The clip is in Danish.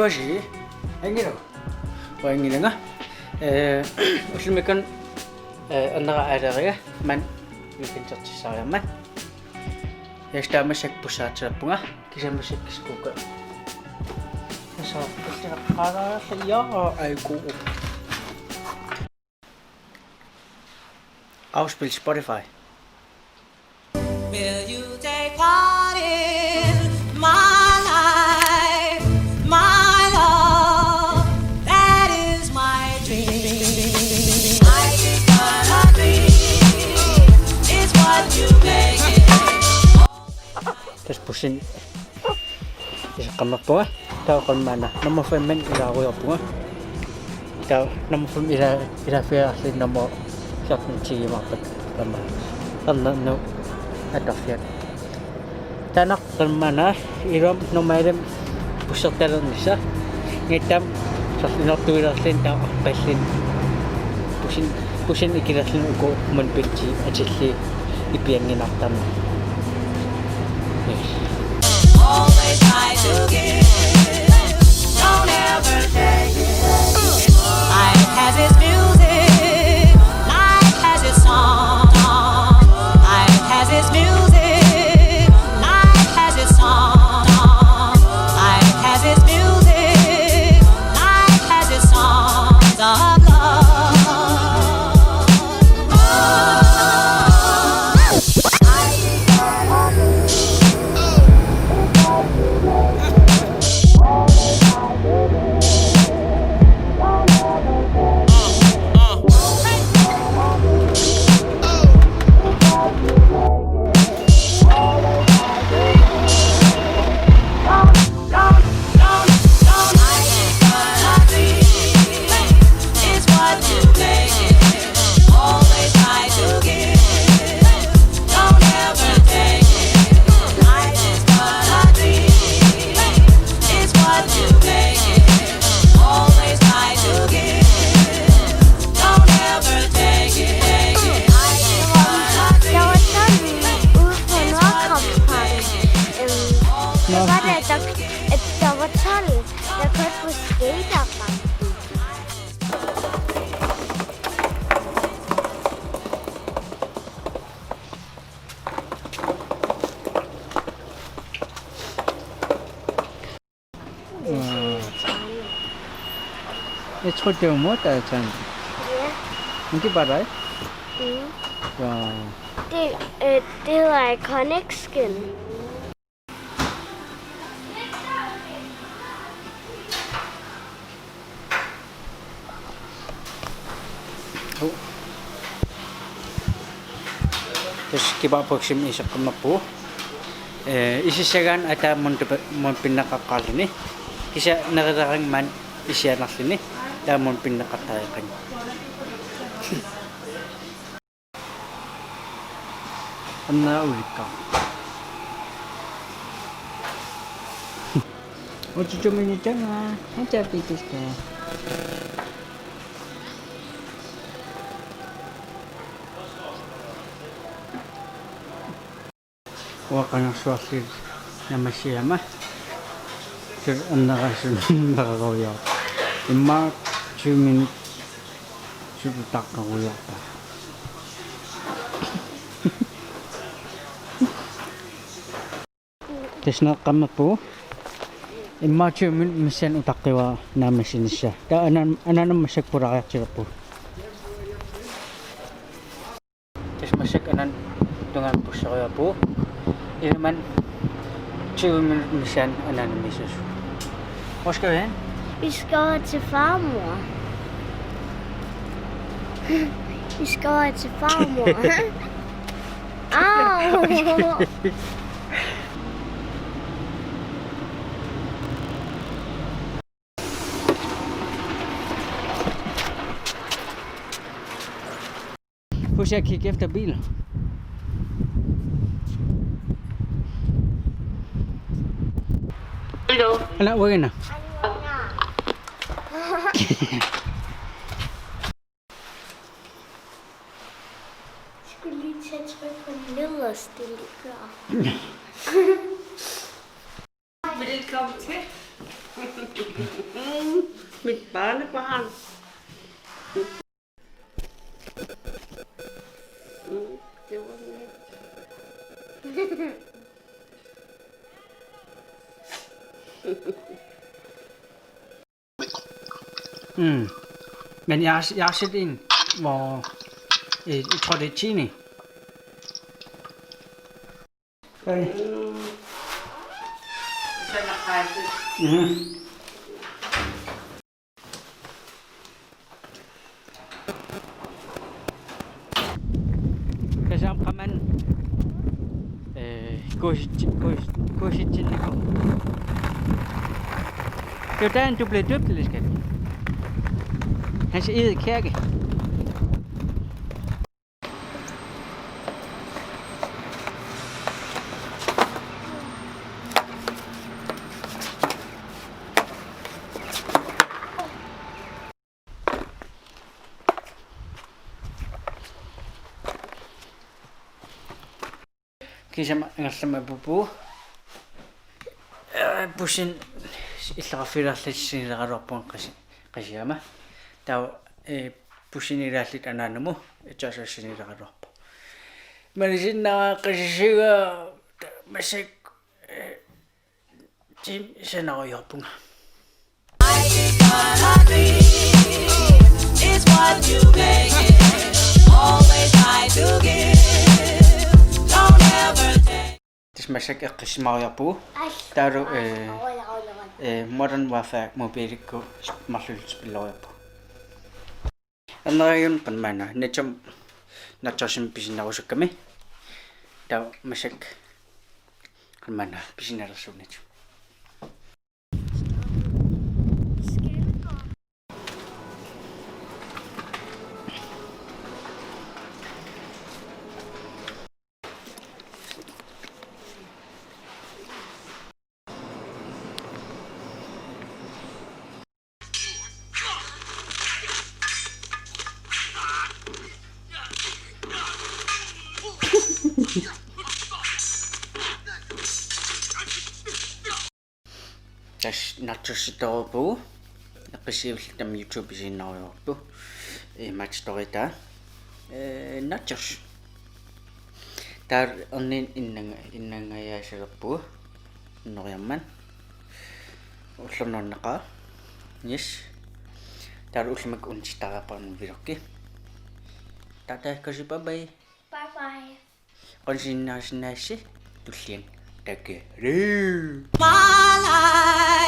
Nachos. Engiro. Og engilinga. Uslumikan annara aalaria man vikintertissaariamma. Yastaamasak pussaatserappunga kisammassak kiskuuka. Asa qalaarallia aiku. Afspil Spotify. Will you take part in my life, my love? That is my dream. Life is but a dream. It's what you make it. Tas pusin. Isa kamappunga. Tao kalmana. Nama femen ilaruyapunga. Tao nama fem ila fiasin nama sakun chigimapat lama. No atafyan. Tanak kalmana iram no maidem pusaktaran nisa. Ngitam sa sinatuirasin tao pesin. Pusin ikirasin ugo manpinchi achili ipiangin aktan. Yes. Always try to give. Don't ever take it. Life has its music. Life has its song. Life has its music. Life has its song. Life has its music. Life has its songs of love. It's what you want, I think. Yeah. Hindi ba right? Mm. They like iconic skin. Oh. Terus kiba pagsim isa kamapo. Isisagan ata mon pinakakali ni. Kisa nakadarang man isya naslini. Damon pinakatayakan. Anna ulit ka. Ocho minutes na. Ang chapitis ka. Huwag ka ng swasig na masiyama. Sir, ang nakasunod nakakawyaw. Ima 2 minutes sudah tak kawyaw pa. Tes na kama po. Ima 2 minutes mesin utak kewa na mesin siya. Da anan masyak pura kaya po. Tes masyak anan dengan po siya kaya po. Ini man 2 minutes mesin anan mesin. Vad ska vi hen? Vi ska till farmor. Vi ska till farmor. Au! Får jag kika efter bilen? Hello. Anak, wag na. Skulle lige tage tryk på nederste klar. Vil det komme til? Mit barnebarn. Det var lidt. Men jeg har set en, hvor jeg tror det er chini. Okay. Så er der rejse. Kasama man goshi chili ko. Det er dagen du blev døbt, eller skat? Hans eget kirke. Kisama ngasama bubu. Bushin иллараффилаарлассинилераруарпуан qasiama. Tau bushinilaallit anaanamu itsaasassinileраруарпу. Malisinnaa qasisiga masak tim sanariorpunga. It's what you make it. Always try to give. Don't ever take. Tismasak eqqissimariarpugu. Taalu modern warfare mobilikku marlulspilloriarpu. Anariun panmana nacham nachosim pisinarusukkami. Tau masak panmana pisinarusunnach. Tas nachositorupu eqqisiullitam YouTube isinnariorpu match storita nachos tar onnin innangayaasalerpu noriamman ullornernaqa yes tar ullimak unstaraparn vilokki tata kosi bye Bye bye. qonsinnaasinaassi tullian takke My life.